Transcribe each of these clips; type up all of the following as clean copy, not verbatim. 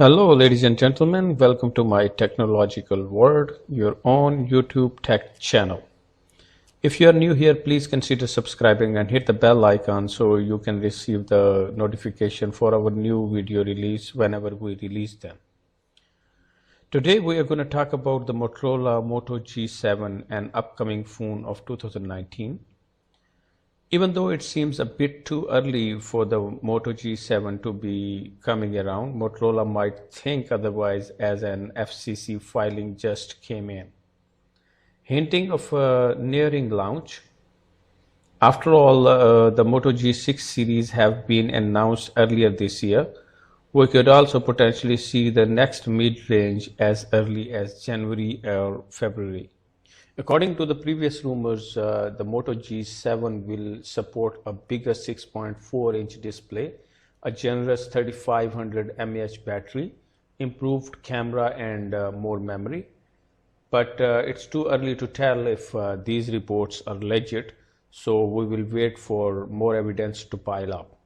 Hello, ladies and gentlemen. Welcome to my technological world, your own YouTube tech channel. If you are new here, please consider subscribing and hit the bell icon so you can receive the notification for our new video release whenever we release them. Today, we are going to talk about the Motorola Moto G7, an upcoming phone of 2019. Even though it seems a bit too early for the Moto G7 to be coming around, Motorola might think otherwise as an FCC filing just came in, hinting of a nearing launch. After all, the Moto G6 series have been announced earlier this year. We could also potentially see the next mid-range as early as January or February. According to the previous rumors, the Moto G7 will support a bigger 6.4-inch display, a generous 3500 mAh battery, improved camera and more memory. But it's too early to tell if these reports are legit, so we will wait for more evidence to pile up.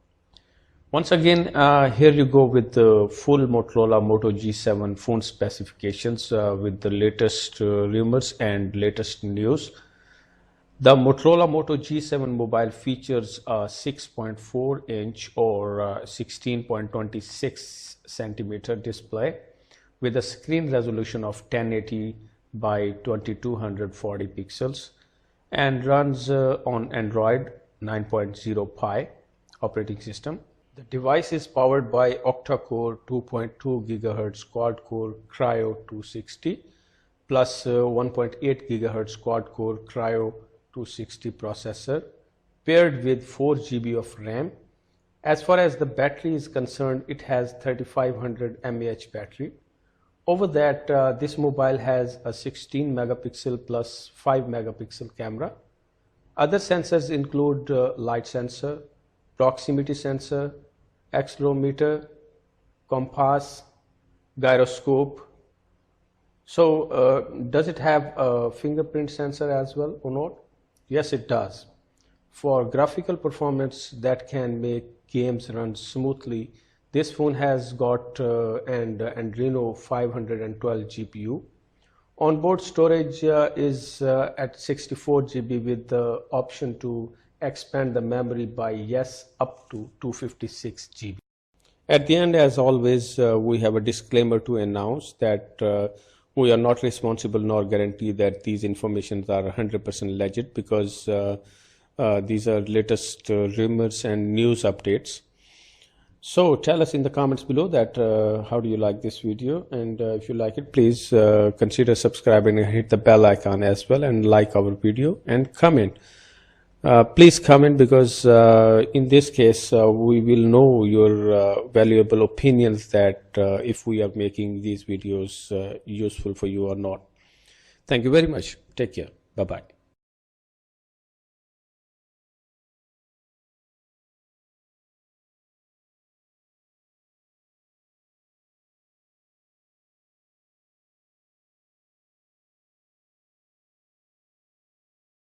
Once again, here you go with the full Motorola Moto G7 phone specifications with the latest rumors and latest news. The Motorola Moto G7 mobile features a 6.4-inch or 16.26 centimeter display with a screen resolution of 1080 by 2240 pixels and runs on Android 9.0 Pie operating system. The device is powered by octa-core 2.2 GHz quad-core Cryo 260 plus 1.8 GHz quad-core Cryo 260 processor paired with 4 GB of RAM. As far as the battery is concerned, it has 3500 mAh battery. Over that, this mobile has a 16 megapixel plus 5 megapixel camera. Other sensors include light sensor, proximity sensor, accelerometer, compass, gyroscope. So does it have a fingerprint sensor as well or not? Yes, it does. For graphical performance that can make games run smoothly, this phone has got an Adreno 512 GPU. Onboard storage is at 64 GB with the option to expand the memory by up to 256 GB. At the end, as always, we have a disclaimer to announce that we are not responsible nor guarantee that these informations are 100% legit because these are latest rumors and news updates. So tell us in the comments below that how do you like this video, and if you like it, please consider subscribing and hit the bell icon as well, and like our video and comment. Please comment because in this case we will know your valuable opinions that if we are making these videos useful for you or not. Thank you very much. Take care. Bye-bye.